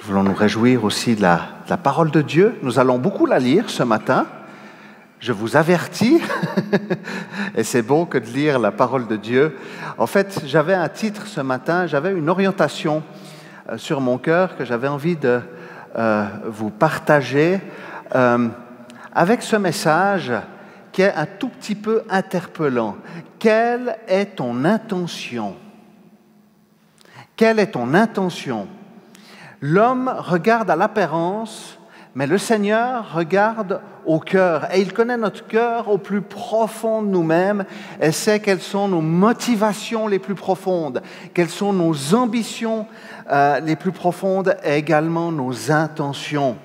Nous voulons nous réjouir aussi de la parole de Dieu. Nous allons beaucoup la lire ce matin. Je vous avertis, et c'est bon que de lire la parole de Dieu. En fait, j'avais un titre ce matin, j'avais une orientation sur mon cœur que j'avais envie de vous partager avec ce message qui est un tout petit peu interpellant. Quelle est ton intention? Quelle est ton intention? L'homme regarde à l'apparence, mais le Seigneur regarde au cœur. Et il connaît notre cœur au plus profond de nous-mêmes et sait quelles sont nos motivations les plus profondes, quelles sont nos ambitions les plus profondes et également nos intentions.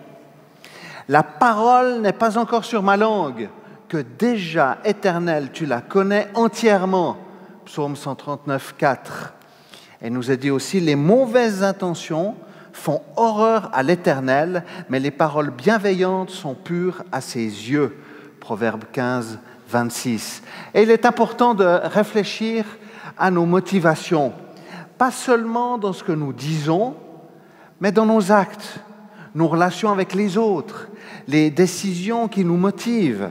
La parole n'est pas encore sur ma langue, que déjà, Éternel, tu la connais entièrement. Psaume 139, 4. Et nous a dit aussi, les mauvaises intentions font horreur à l'Éternel, mais les paroles bienveillantes sont pures à ses yeux. Proverbe 15, 26. Et il est important de réfléchir à nos motivations, pas seulement dans ce que nous disons, mais dans nos actes, nos relations avec les autres, les décisions qui nous motivent.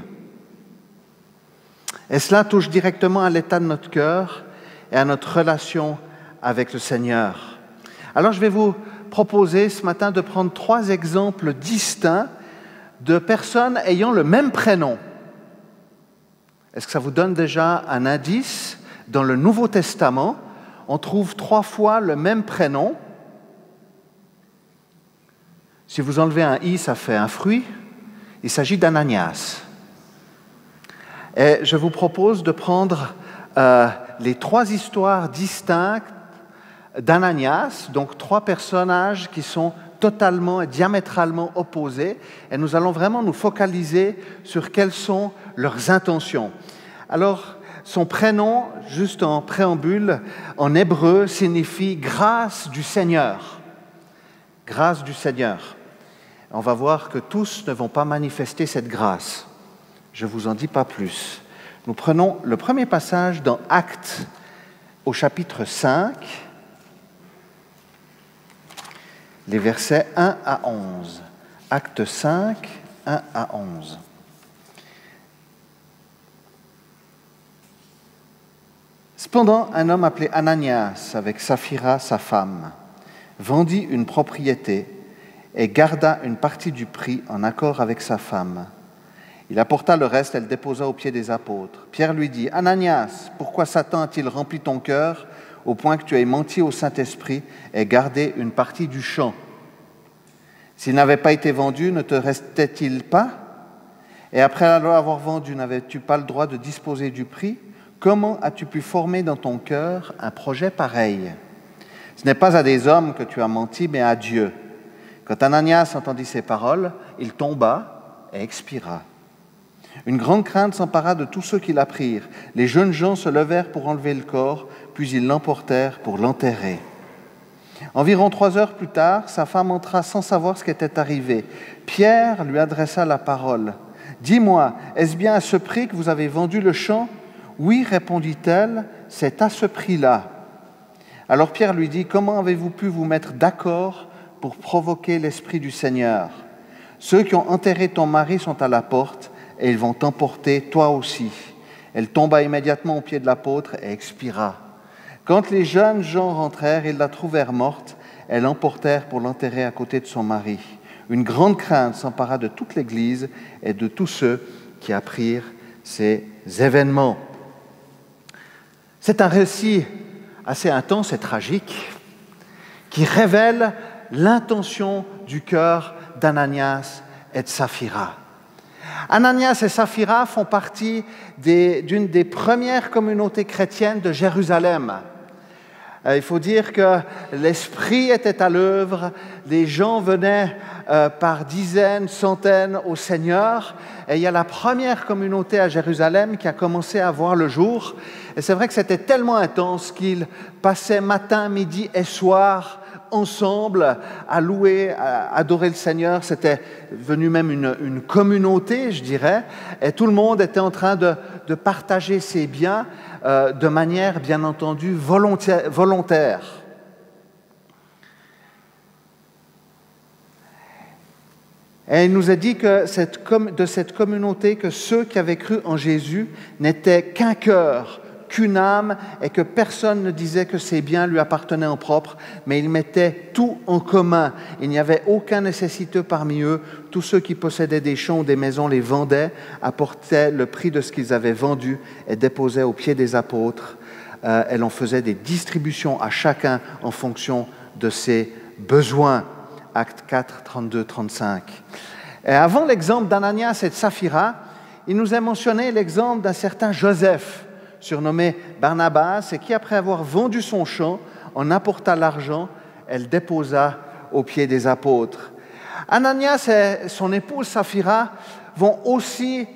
Et cela touche directement à l'état de notre cœur et à notre relation avec le Seigneur. Alors je vais vous proposer ce matin de prendre 3 exemples distincts de personnes ayant le même prénom. Est-ce que ça vous donne déjà un indice? Dans le Nouveau Testament, on trouve 3 fois le même prénom. Si vous enlevez un « i », ça fait un fruit. Il s'agit d'Ananias. Et je vous propose de prendre les 3 histoires distinctes d'Ananias, donc 3 personnages qui sont totalement et diamétralement opposés, et nous allons vraiment nous focaliser sur quelles sont leurs intentions. Alors, son prénom, juste en préambule, en hébreu, signifie « grâce du Seigneur ». Grâce du Seigneur. On va voir que tous ne vont pas manifester cette grâce. Je ne vous en dis pas plus. Nous prenons le premier passage dans Actes, au chapitre 5, les versets 1 à 11. Acte 5, 1 à 11. Cependant, un homme appelé Ananias, avec Saphira, sa femme, vendit une propriété et garda une partie du prix en accord avec sa femme. Il apporta le reste et le déposa aux pieds des apôtres. Pierre lui dit, « Ananias, pourquoi Satan a-t-il rempli ton cœur au point que tu aies menti au Saint-Esprit et gardé une partie du champ? S'il n'avait pas été vendu, ne te restait-il pas? Et après l'avoir vendu, n'avais-tu pas le droit de disposer du prix? Comment as-tu pu former dans ton cœur un projet pareil? Ce n'est pas à des hommes que tu as menti, mais à Dieu. » Quand Ananias entendit ces paroles, il tomba et expira. Une grande crainte s'empara de tous ceux qui l'apprirent. Les jeunes gens se levèrent pour enlever le corps, puis ils l'emportèrent pour l'enterrer. Environ 3 heures plus tard, sa femme entra sans savoir ce qui était arrivé. Pierre lui adressa la parole. « Dis-moi, est-ce bien à ce prix que vous avez vendu le champ? » « Oui, répondit-elle, c'est à ce prix-là. » Alors Pierre lui dit, « Comment avez-vous pu vous mettre d'accord pour provoquer l'Esprit du Seigneur? Ceux qui ont enterré ton mari sont à la porte et ils vont t'emporter toi aussi. » Elle tomba immédiatement aux pieds de l'apôtre et expira. Quand les jeunes gens rentrèrent, ils la trouvèrent morte et l'emportèrent pour l'enterrer à côté de son mari. Une grande crainte s'empara de toute l'Église et de tous ceux qui apprirent ces événements. C'est un récit assez intense et tragique qui révèle l'intention du cœur d'Ananias et de Saphira. Ananias et Saphira font partie d'une des premières communautés chrétiennes de Jérusalem. Il faut dire que l'Esprit était à l'œuvre, les gens venaient par dizaines, centaines au Seigneur, et il y a la première communauté à Jérusalem qui a commencé à voir le jour. Et c'est vrai que c'était tellement intense qu'ils passaient matin, midi et soir ensemble à louer, à adorer le Seigneur. C'était devenu même une communauté, je dirais, et tout le monde était en train de partager ses biens de manière, bien entendu, volontaire. Et il nous a dit que de cette communauté, que ceux qui avaient cru en Jésus n'étaient qu'un cœur, qu'une âme, et que personne ne disait que ses biens lui appartenaient en propre, mais ils mettaient tout en commun. Il n'y avait aucun nécessiteux parmi eux. Tous ceux qui possédaient des champs ou des maisons les vendaient, apportaient le prix de ce qu'ils avaient vendu et déposaient aux pieds des apôtres. Elle en faisait des distributions à chacun en fonction de ses besoins. Actes 4, 32, 35. Et avant l'exemple d'Ananias et de Saphira, il nous a mentionné l'exemple d'un certain Joseph, surnommé Barnabas, et qui, après avoir vendu son champ, en apporta l'argent, elle déposa aux pieds des apôtres. Ananias et son épouse Saphira vont aussi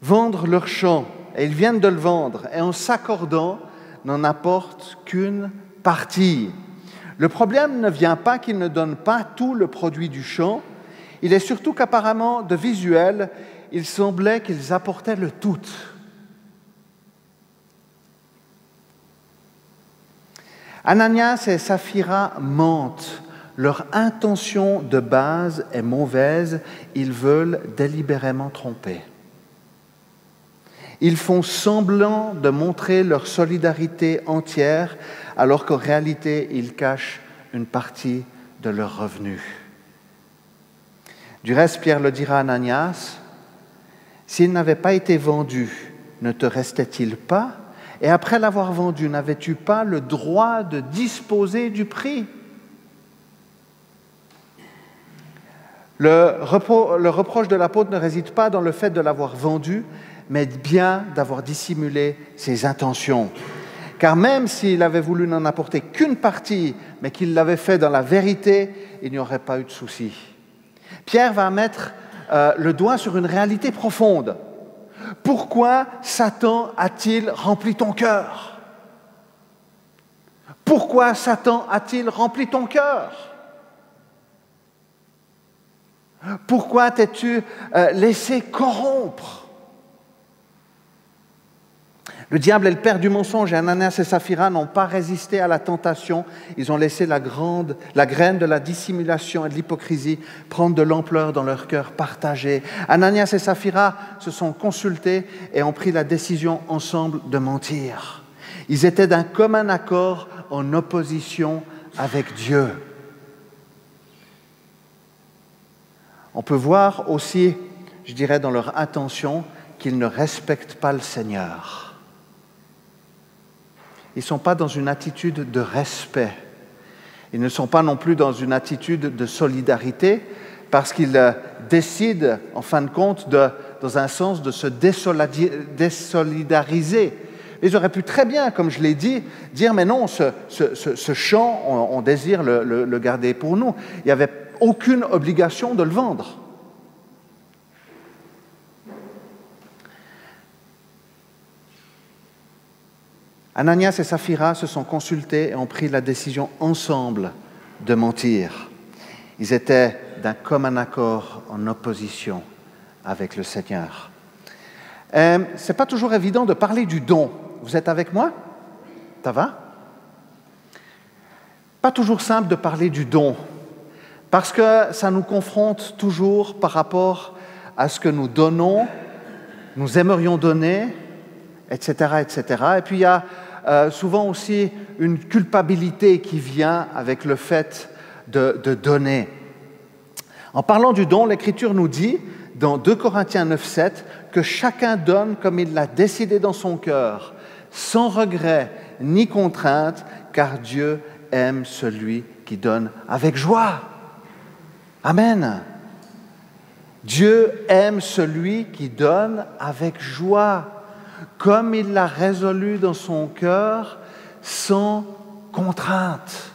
vendre leur champ, et ils viennent de le vendre, et en s'accordant, n'en apportent qu'une partie. Le problème ne vient pas qu'ils ne donnent pas tout le produit du champ, il est surtout qu'apparemment, de visuel, il semblait qu'ils apportaient le tout. Ananias et Saphira mentent. Leur intention de base est mauvaise, ils veulent délibérément tromper. Ils font semblant de montrer leur solidarité entière, alors qu'en réalité, ils cachent une partie de leurs revenus. Du reste, Pierre le dira à Ananias, « S'il n'avait pas été vendu, ne te restait-il pas? Et après l'avoir vendu, n'avais-tu pas le droit de disposer du prix ?» Le reproche de l'apôtre ne réside pas dans le fait de l'avoir vendu, mais bien d'avoir dissimulé ses intentions. Car même s'il avait voulu n'en apporter qu'une partie, mais qu'il l'avait fait dans la vérité, il n'y aurait pas eu de souci. Pierre va mettre le doigt sur une réalité profonde. Pourquoi Satan a-t-il rempli ton cœur? Pourquoi Satan a-t-il rempli ton cœur? Pourquoi t'es-tu laissé corrompre? Le diable est le père du mensonge et Ananias et Saphira n'ont pas résisté à la tentation. Ils ont laissé la graine de la dissimulation et de l'hypocrisie prendre de l'ampleur dans leur cœur partagé. Ananias et Saphira se sont consultés et ont pris la décision ensemble de mentir. Ils étaient d'un commun accord en opposition avec Dieu. On peut voir aussi, je dirais, dans leur intention, qu'ils ne respectent pas le Seigneur. Ils ne sont pas dans une attitude de respect. Ils ne sont pas non plus dans une attitude de solidarité parce qu'ils décident, en fin de compte, dans un sens, de se désolidariser. Ils auraient pu très bien, comme je l'ai dit, dire « mais non, ce champ, on désire le garder pour nous ». Il n'y avait aucune obligation de le vendre. Ananias et Saphira se sont consultés et ont pris la décision ensemble de mentir. Ils étaient d'un commun accord en opposition avec le Seigneur. Ce n'est pas toujours évident de parler du don. Vous êtes avec moi? Ça va? Pas toujours simple de parler du don, parce que ça nous confronte toujours par rapport à ce que nous donnons, nous aimerions donner, etc., etc. Et puis il y a souvent aussi une culpabilité qui vient avec le fait de donner. En parlant du don, l'Écriture nous dit, dans 2 Corinthiens 9, 7, que chacun donne comme il l'a décidé dans son cœur, sans regret ni contrainte, car Dieu aime celui qui donne avec joie. Amen. Dieu aime celui qui donne avec joie, comme il l'a résolu dans son cœur, sans contrainte,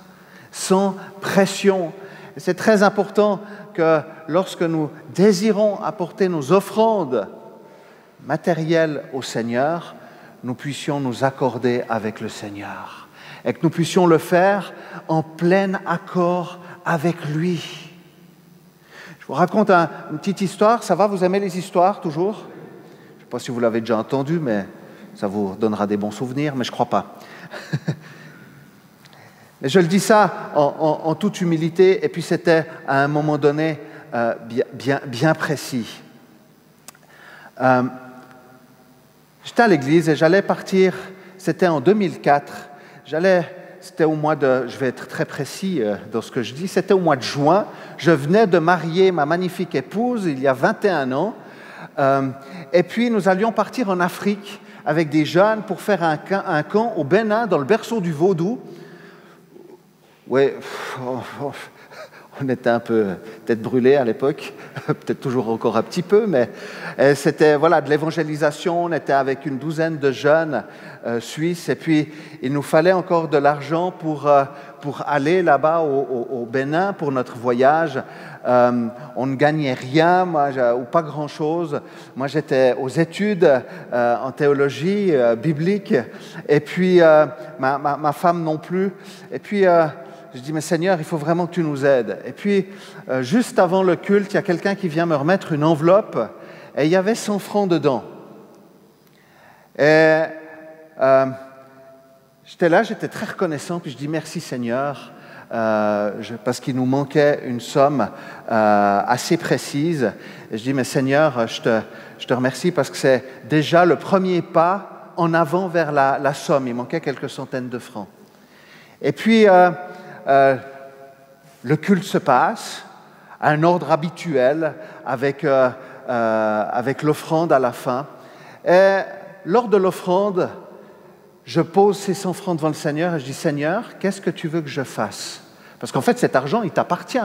sans pression. Et c'est très important que lorsque nous désirons apporter nos offrandes matérielles au Seigneur, nous puissions nous accorder avec le Seigneur et que nous puissions le faire en plein accord avec lui. Je vous raconte une petite histoire. Ça va, vous aimez les histoires toujours? Je ne sais pas si vous l'avez déjà entendu, mais ça vous donnera des bons souvenirs, mais je ne crois pas. Et je le dis ça en toute humilité, et puis c'était à un moment donné bien précis. J'étais à l'église et j'allais partir, c'était en 2004, c'était au mois de, je vais être très précis dans ce que je dis, c'était au mois de juin, je venais de marier ma magnifique épouse il y a 21 ans, et puis nous allions partir en Afrique avec des jeunes pour faire un camp au Bénin, dans le berceau du Vaudou. Ouais, on était un peu tête brûlée à l'époque, peut-être toujours encore un petit peu, mais c'était de l'évangélisation. On était avec une douzaine de jeunes suisses, et puis il nous fallait encore de l'argent pour aller là-bas au Bénin pour notre voyage. On ne gagnait rien, ou pas grand-chose. Moi, j'étais aux études en théologie biblique, et puis ma femme non plus. Et puis je dis, mais Seigneur, il faut vraiment que tu nous aides. Et puis, juste avant le culte, il y a quelqu'un qui vient me remettre une enveloppe, et il y avait 100 francs dedans. Et j'étais là, j'étais très reconnaissant, puis je dis, merci Seigneur, parce qu'il nous manquait une somme assez précise. Et je dis, mais Seigneur, je te remercie parce que c'est déjà le premier pas en avant vers la somme. Il manquait quelques centaines de francs. Et puis, le culte se passe à un ordre habituel avec l'offrande à la fin. Et lors de l'offrande, je pose ces 100 francs devant le Seigneur et je dis, Seigneur, qu'est-ce que tu veux que je fasse? Parce qu'en fait, cet argent, il t'appartient.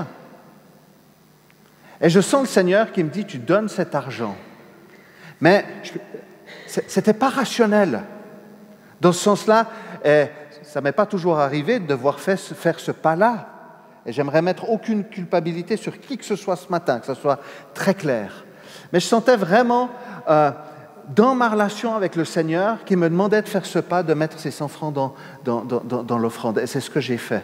Et je sens le Seigneur qui me dit, tu donnes cet argent. Mais ce n'était pas rationnel. Dans ce sens-là, ça ne m'est pas toujours arrivé de devoir faire ce pas-là. Et j'aimerais mettre aucune culpabilité sur qui que ce soit ce matin, que ce soit très clair. Mais je sentais vraiment, dans ma relation avec le Seigneur, qu'il me demandait de faire ce pas, de mettre ces 100 francs dans l'offrande. Et c'est ce que j'ai fait.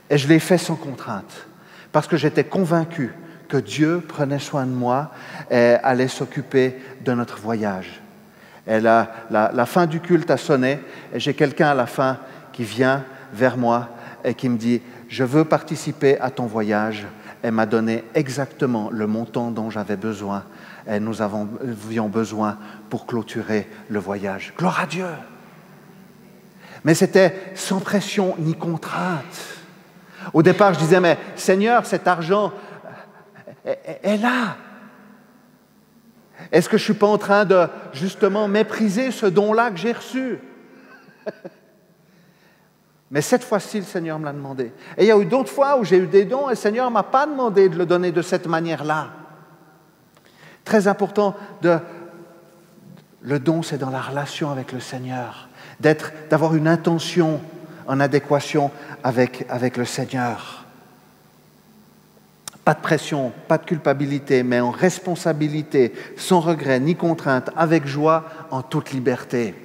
Et je l'ai fait sans contrainte, parce que j'étais convaincu que Dieu prenait soin de moi et allait s'occuper de notre voyage. Et la fin du culte a sonné, et j'ai quelqu'un à la fin qui vient vers moi et qui me dit « Je veux participer à ton voyage ». Elle m'a donné exactement le montant dont j'avais besoin, et nous avions besoin pour clôturer le voyage. Gloire à Dieu! Mais c'était sans pression ni contrainte. Au départ, je disais « Mais Seigneur, cet argent est là ». Est-ce que je ne suis pas en train de, justement, mépriser ce don-là que j'ai reçu? Mais cette fois-ci, le Seigneur me l'a demandé. Et il y a eu d'autres fois où j'ai eu des dons et le Seigneur ne m'a pas demandé de le donner de cette manière-là. Très important, le don, c'est dans la relation avec le Seigneur, d'avoir une intention en adéquation avec le Seigneur. Pas de pression, pas de culpabilité, mais en responsabilité, sans regret ni contrainte, avec joie, en toute liberté.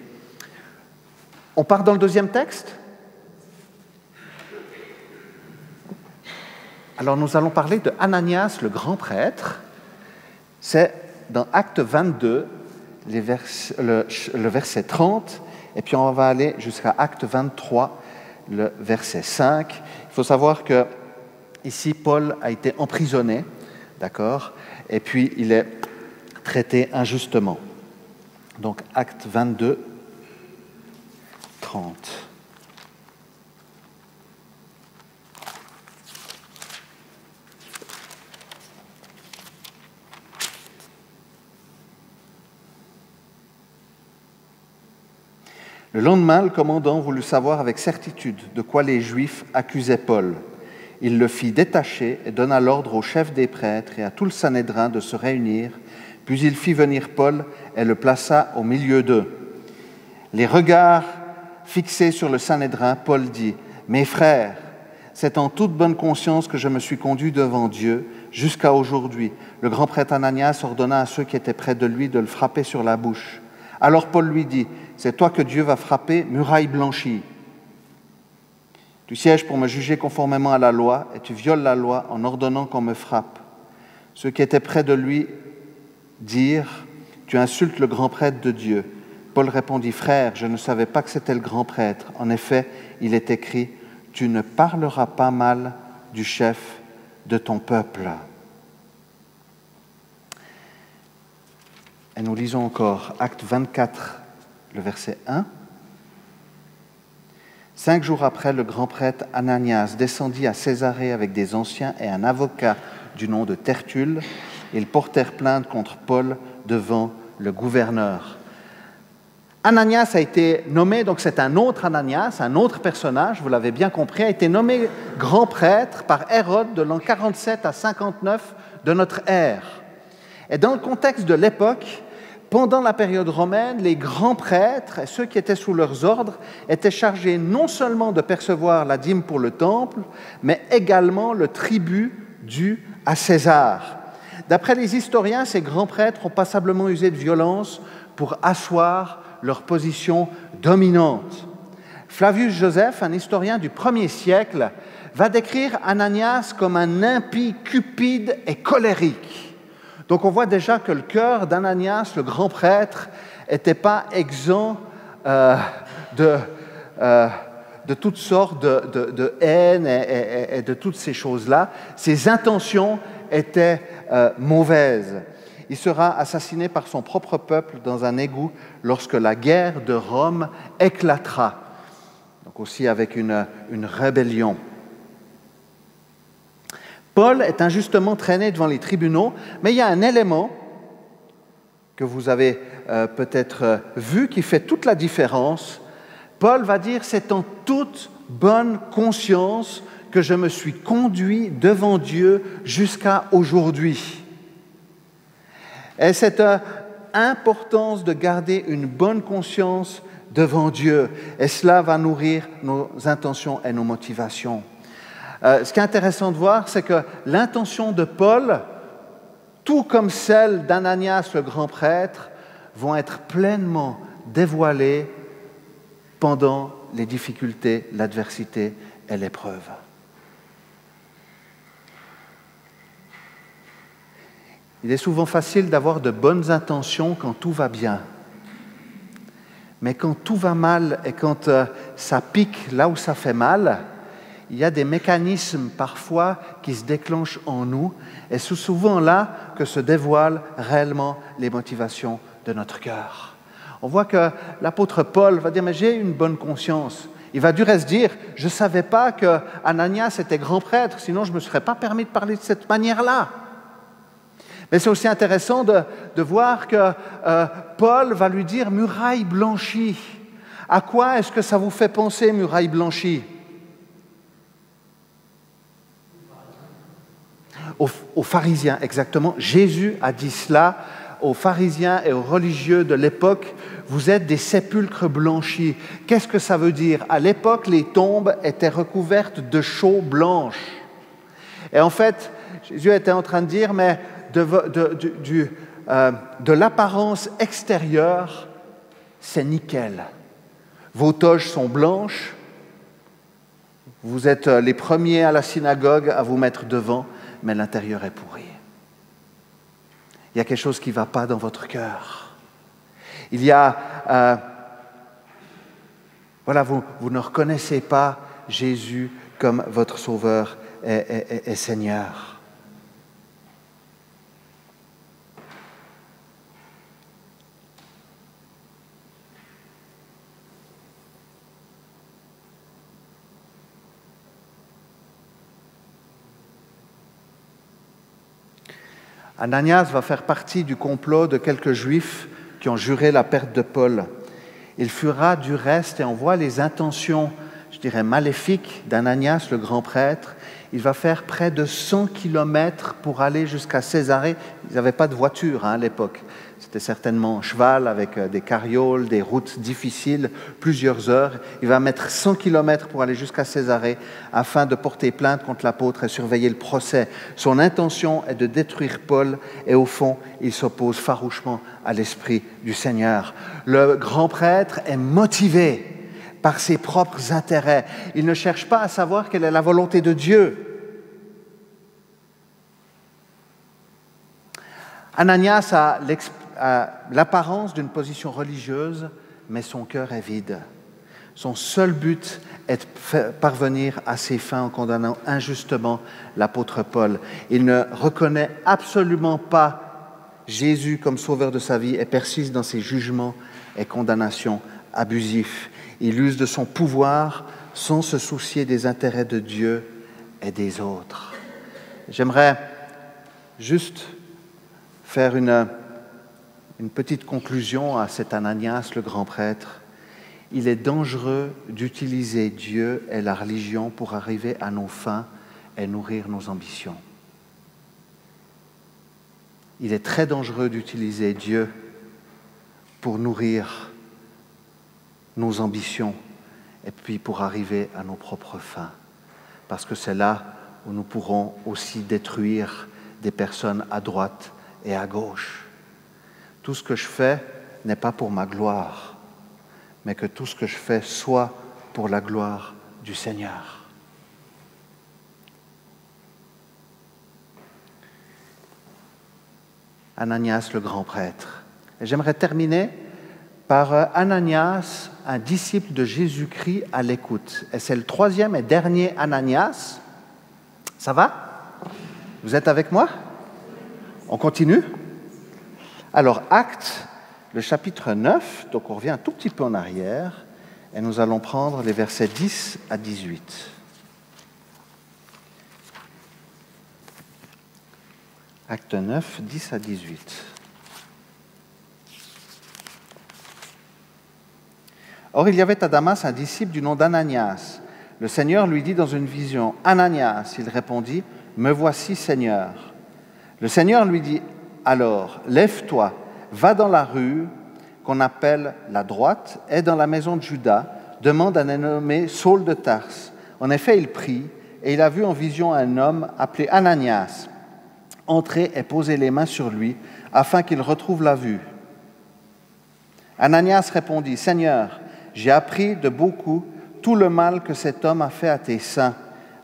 On part dans le deuxième texte? Alors nous allons parler de Ananias, le grand prêtre. C'est dans Acte 22, le verset 30, et puis on va aller jusqu'à Acte 23, le verset 5. Il faut savoir que ici, Paul a été emprisonné, d'accord, et puis il est traité injustement. Donc, Acte 22, 30. Le lendemain, le commandant voulut savoir avec certitude de quoi les Juifs accusaient Paul. Il le fit détacher et donna l'ordre au chef des prêtres et à tout le Sanhédrin de se réunir, puis il fit venir Paul et le plaça au milieu d'eux. Les regards fixés sur le Sanhédrin, Paul dit « Mes frères, c'est en toute bonne conscience que je me suis conduit devant Dieu jusqu'à aujourd'hui. » Le grand prêtre Ananias ordonna à ceux qui étaient près de lui de le frapper sur la bouche. Alors Paul lui dit « C'est toi que Dieu va frapper, muraille blanchie. Tu sièges pour me juger conformément à la loi, et tu violes la loi en ordonnant qu'on me frappe. » Ceux qui étaient près de lui dirent « Tu insultes le grand prêtre de Dieu. » Paul répondit « Frère, je ne savais pas que c'était le grand prêtre. En effet, il est écrit « Tu ne parleras pas mal du chef de ton peuple. » Et nous lisons encore Acte 24, le verset 1. 5 jours après, le grand prêtre Ananias descendit à Césarée avec des anciens et un avocat du nom de Tertulle. Ils portèrent plainte contre Paul devant le gouverneur. Ananias a été nommé, donc c'est un autre Ananias, un autre personnage, vous l'avez bien compris, a été nommé grand prêtre par Hérode de l'an 47 à 59 de notre ère. Et dans le contexte de l'époque, pendant la période romaine, les grands prêtres et ceux qui étaient sous leurs ordres étaient chargés non seulement de percevoir la dîme pour le temple, mais également le tribut dû à César. D'après les historiens, ces grands prêtres ont passablement usé de violence pour asseoir leur position dominante. Flavius Joseph, un historien du 1er siècle, va décrire Ananias comme un impie cupide et colérique. Donc on voit déjà que le cœur d'Ananias, le grand prêtre, n'était pas exempt de toutes sortes de haine et de toutes ces choses-là. Ses intentions étaient mauvaises. Il sera assassiné par son propre peuple dans un égout lorsque la guerre de Rome éclatera, donc aussi avec une rébellion. Paul est injustement traîné devant les tribunaux, mais il y a un élément que vous avez peut-être vu qui fait toute la différence. Paul va dire « C'est en toute bonne conscience que je me suis conduit devant Dieu jusqu'à aujourd'hui. » Et cette importance de garder une bonne conscience devant Dieu, et cela va nourrir nos intentions et nos motivations. Ce qui est intéressant de voir, c'est que l'intention de Paul, tout comme celle d'Ananias le grand prêtre, vont être pleinement dévoilées pendant les difficultés, l'adversité et l'épreuve. Il est souvent facile d'avoir de bonnes intentions quand tout va bien. Mais quand tout va mal et quand ça pique là où ça fait mal, il y a des mécanismes parfois qui se déclenchent en nous et c'est souvent là que se dévoilent réellement les motivations de notre cœur. On voit que l'apôtre Paul va dire « mais j'ai une bonne conscience ». Il va du reste dire « je ne savais pas que Ananias était grand prêtre, sinon je ne me serais pas permis de parler de cette manière-là ». Mais c'est aussi intéressant de voir que Paul va lui dire « muraille blanchie ». À quoi est-ce que ça vous fait penser, muraille blanchie ? Aux pharisiens, exactement. Jésus a dit cela aux pharisiens et aux religieux de l'époque. Vous êtes des sépulcres blanchis. Qu'est-ce que ça veut dire ? À l'époque, les tombes étaient recouvertes de chaux blanches. Et en fait, Jésus était en train de dire, mais de l'apparence extérieure, c'est nickel. Vos toges sont blanches. Vous êtes les premiers à la synagogue à vous mettre devant, mais l'intérieur est pourri. Il y a quelque chose qui ne va pas dans votre cœur. Il y a... vous ne reconnaissez pas Jésus comme votre Sauveur et Seigneur. Ananias va faire partie du complot de quelques Juifs qui ont juré la perte de Paul. Il fuira du reste, et on voit les intentions, je dirais, maléfiques d'Ananias, le grand prêtre. Il va faire près de 100 kilomètres pour aller jusqu'à Césarée. Ils n'avaient pas de voiture à l'époque. C'était certainement en cheval avec des carrioles, des routes difficiles, plusieurs heures. Il va mettre 100 kilomètres pour aller jusqu'à Césarée afin de porter plainte contre l'apôtre et surveiller le procès. Son intention est de détruire Paul et au fond, il s'oppose farouchement à l'Esprit du Seigneur. Le grand prêtre est motivé par ses propres intérêts. Il ne cherche pas à savoir quelle est la volonté de Dieu. Ananias a l'apparence d'une position religieuse, mais son cœur est vide. Son seul but est de parvenir à ses fins en condamnant injustement l'apôtre Paul. Il ne reconnaît absolument pas Jésus comme sauveur de sa vie et persiste dans ses jugements et condamnations abusifs. Il use de son pouvoir sans se soucier des intérêts de Dieu et des autres. J'aimerais juste faire une petite conclusion à cet Ananias, le grand prêtre. Il est dangereux d'utiliser Dieu et la religion pour arriver à nos fins et nourrir nos ambitions. Il est très dangereux d'utiliser Dieu pour nourrir nos ambitions et puis pour arriver à nos propres fins. Parce que c'est là où nous pourrons aussi détruire des personnes à droite et à gauche. Tout ce que je fais n'est pas pour ma gloire, mais que tout ce que je fais soit pour la gloire du Seigneur. Ananias, le grand prêtre. Et j'aimerais terminer par Ananias, un disciple de Jésus-Christ à l'écoute. Et c'est le troisième et dernier Ananias. Ça va? Vous êtes avec moi? On continue? Alors, Actes, le chapitre 9, donc on revient un tout petit peu en arrière, et nous allons prendre les versets 10 à 18. Acte 9, 10 à 18. Or, il y avait à Damas un disciple du nom d'Ananias. Le Seigneur lui dit dans une vision, « Ananias !» Il répondit, « Me voici, Seigneur. » Le Seigneur lui dit alors, « Lève-toi, va dans la rue qu'on appelle la droite, et dans la maison de Judas, demande un nommé Saul de Tarse. » En effet, il prit, et il a vu en vision un homme appelé Ananias entrer et poser les mains sur lui, afin qu'il retrouve la vue. Ananias répondit, « Seigneur, j'ai appris de beaucoup tout le mal que cet homme a fait à tes saints,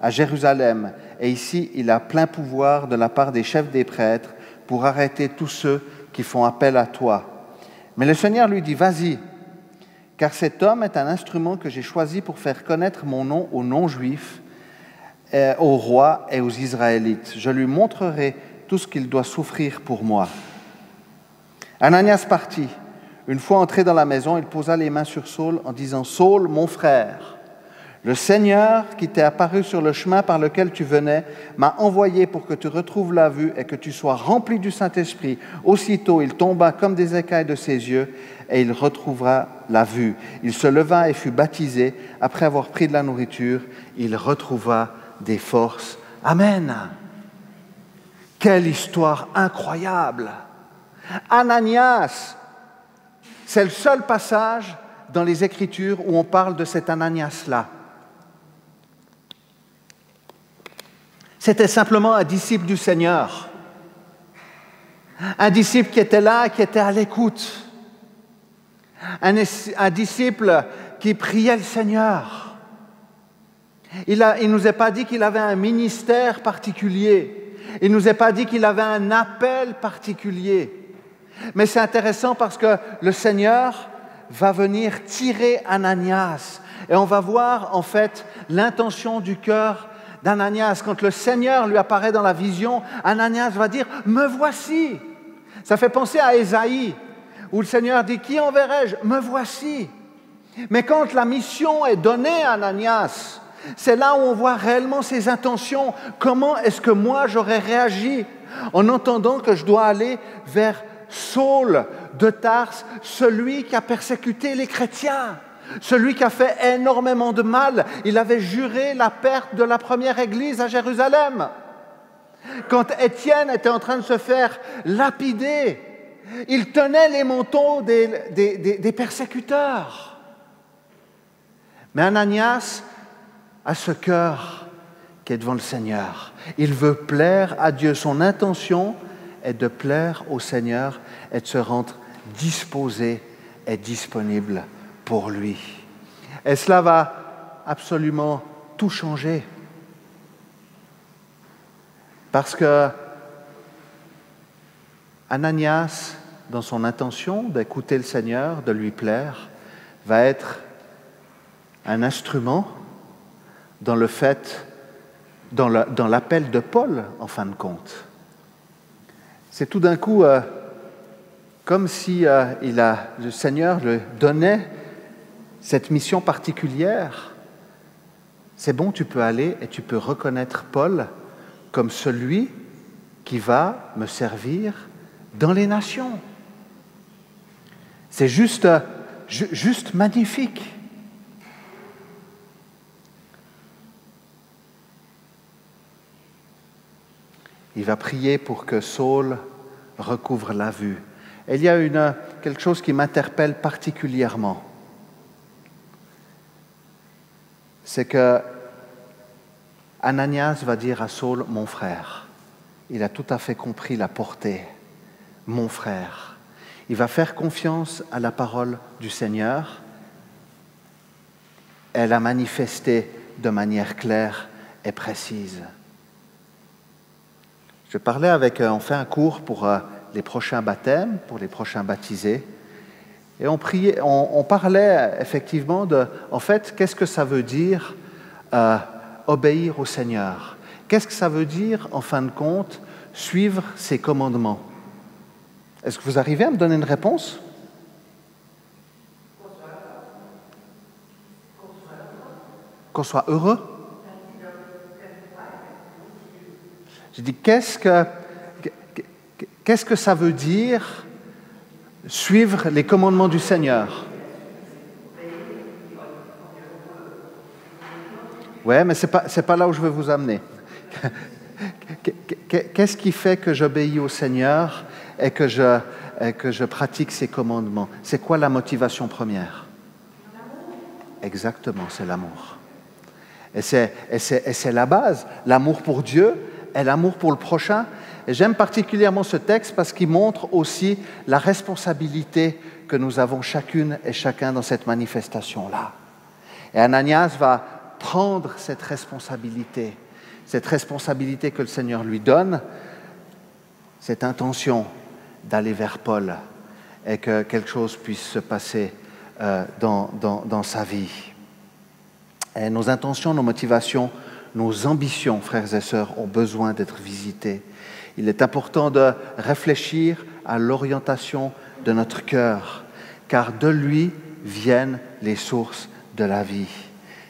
à Jérusalem, et ici il a plein pouvoir de la part des chefs des prêtres pour arrêter tous ceux qui font appel à toi. » Mais le Seigneur lui dit, « Vas-y, car cet homme est un instrument que j'ai choisi pour faire connaître mon nom aux non-juifs, aux rois et aux Israélites. Je lui montrerai tout ce qu'il doit souffrir pour moi. » Ananias partit. Une fois entré dans la maison, il posa les mains sur Saul en disant, « Saul, mon frère, le Seigneur qui t'est apparu sur le chemin par lequel tu venais m'a envoyé pour que tu retrouves la vue et que tu sois rempli du Saint-Esprit. » Aussitôt, il tomba comme des écailles de ses yeux et il retrouvera la vue. Il se leva et fut baptisé. Après avoir pris de la nourriture, il retrouva des forces. Amen. Quelle histoire incroyable. Ananias, c'est le seul passage dans les Écritures où on parle de cet Ananias-là. C'était simplement un disciple du Seigneur. Un disciple qui était là, qui était à l'écoute. Un disciple qui priait le Seigneur. Il ne nous a pas dit qu'il avait un ministère particulier. Il ne nous a pas dit qu'il avait un appel particulier. Mais c'est intéressant parce que le Seigneur va venir tirer Ananias. Et on va voir en fait l'intention du cœur d'Ananias. Quand le Seigneur lui apparaît dans la vision, Ananias va dire « Me voici ». Ça fait penser à Ésaïe, où le Seigneur dit « Qui enverrai-je ? Me voici ». Mais quand la mission est donnée à Ananias, c'est là où on voit réellement ses intentions. Comment est-ce que moi j'aurais réagi en entendant que je dois aller vers Saul de Tarse, celui qui a persécuté les chrétiens, celui qui a fait énormément de mal. Il avait juré la perte de la première église à Jérusalem. Quand Étienne était en train de se faire lapider, il tenait les manteaux des persécuteurs. Mais Ananias a ce cœur qui est devant le Seigneur. Il veut plaire à Dieu. Son intention est de plaire au Seigneur et de se rendre disposé et disponible pour lui. Et cela va absolument tout changer. Parce que Ananias, dans son intention d'écouter le Seigneur, de lui plaire, va être un instrument dans le fait, dans l'appel de Paul, en fin de compte. C'est tout d'un coup comme si le Seigneur lui donnait cette mission particulière. C'est bon, tu peux aller et tu peux reconnaître Paul comme celui qui va me servir dans les nations. C'est juste magnifique. Il va prier pour que Saul recouvre la vue. Et il y a quelque chose qui m'interpelle particulièrement. C'est que Ananias va dire à Saul, mon frère. Il a tout à fait compris la portée. Mon frère. Il va faire confiance à la parole du Seigneur. Elle a manifesté de manière claire et précise. On fait un cours pour les prochains baptêmes, pour les prochains baptisés. Et on parlait effectivement en fait, qu'est-ce que ça veut dire obéir au Seigneur? Qu'est-ce que ça veut dire, en fin de compte, suivre ses commandements? Est-ce que vous arrivez à me donner une réponse? Qu'on soit heureux? Je dis, qu'est-ce que ça veut dire suivre les commandements du Seigneur? Ouais, mais c'est pas là où je veux vous amener. Qu'est-ce qui fait que j'obéis au Seigneur et que je pratique ses commandements? C'est quoi la motivation première? Exactement, c'est l'amour. Et c'est la base, l'amour pour Dieu et l'amour pour le prochain. Et j'aime particulièrement ce texte parce qu'il montre aussi la responsabilité que nous avons chacune et chacun dans cette manifestation-là. Et Ananias va prendre cette responsabilité que le Seigneur lui donne, cette intention d'aller vers Paul et que quelque chose puisse se passer dans sa vie. Et nos intentions, nos motivations, nos ambitions, frères et sœurs, ont besoin d'être visitées. Il est important de réfléchir à l'orientation de notre cœur, car de lui viennent les sources de la vie.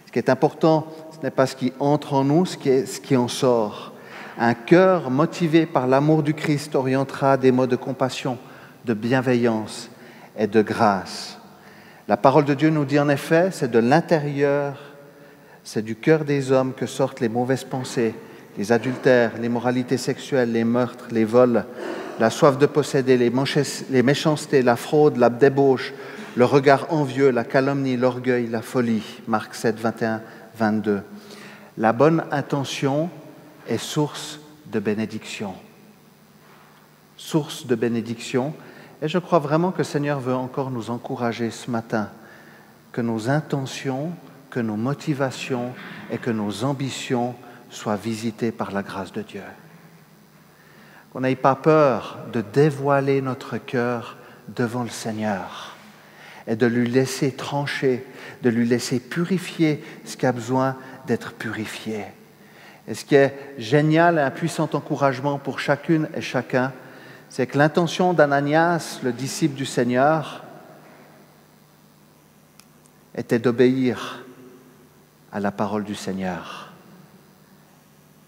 Ce qui est important, ce n'est pas ce qui entre en nous, ce qui en sort. Un cœur motivé par l'amour du Christ orientera des mots de compassion, de bienveillance et de grâce. La parole de Dieu nous dit en effet, c'est de l'intérieur, c'est du cœur des hommes que sortent les mauvaises pensées, les adultères, l'immoralité sexuelle, les meurtres, les vols, la soif de posséder, les méchancetés, la fraude, la débauche, le regard envieux, la calomnie, l'orgueil, la folie. Marc 7, 21, 22. La bonne intention est source de bénédiction. Source de bénédiction. Et je crois vraiment que le Seigneur veut encore nous encourager ce matin, que nos intentions, que nos motivations et que nos ambitions soient visitées par la grâce de Dieu. Qu'on n'ait pas peur de dévoiler notre cœur devant le Seigneur et de lui laisser trancher, de lui laisser purifier ce qui a besoin d'être purifié. Et ce qui est génial et un puissant encouragement pour chacune et chacun, c'est que l'intention d'Ananias, le disciple du Seigneur, était d'obéir à la parole du Seigneur.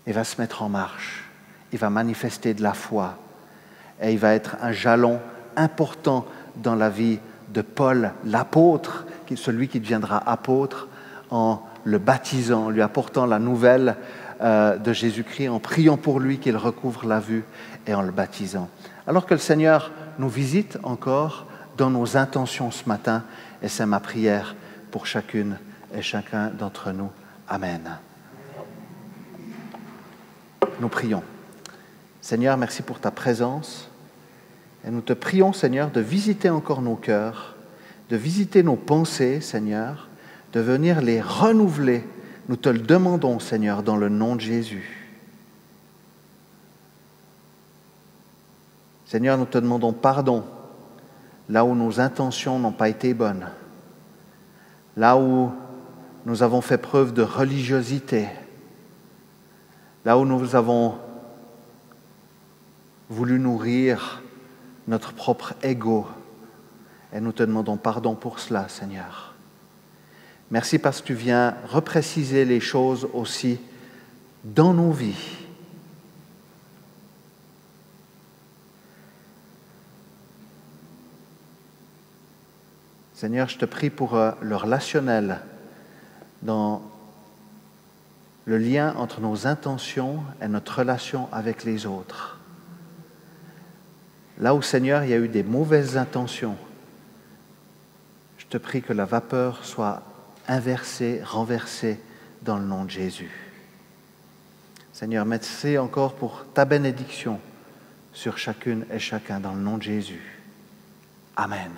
Il va se mettre en marche, il va manifester de la foi et il va être un jalon important dans la vie de Paul, l'apôtre, celui qui deviendra apôtre, en le baptisant, en lui apportant la nouvelle de Jésus-Christ, en priant pour lui qu'il recouvre la vue et en le baptisant. Alors que le Seigneur nous visite encore dans nos intentions ce matin, et c'est ma prière pour chacune et chacun d'entre nous. Amen. Nous prions. Seigneur, merci pour ta présence. Et nous te prions, Seigneur, de visiter encore nos cœurs, de visiter nos pensées, Seigneur, de venir les renouveler. Nous te le demandons, Seigneur, dans le nom de Jésus. Seigneur, nous te demandons pardon là où nos intentions n'ont pas été bonnes, là où nous avons fait preuve de religiosité, là où nous avons voulu nourrir notre propre ego. Et nous te demandons pardon pour cela, Seigneur. Merci parce que tu viens repréciser les choses aussi dans nos vies. Seigneur, je te prie pour le relationnel, dans le lien entre nos intentions et notre relation avec les autres. Là où, Seigneur, il y a eu des mauvaises intentions, je te prie que la vapeur soit inversée, renversée dans le nom de Jésus. Seigneur, merci encore pour ta bénédiction sur chacune et chacun dans le nom de Jésus. Amen.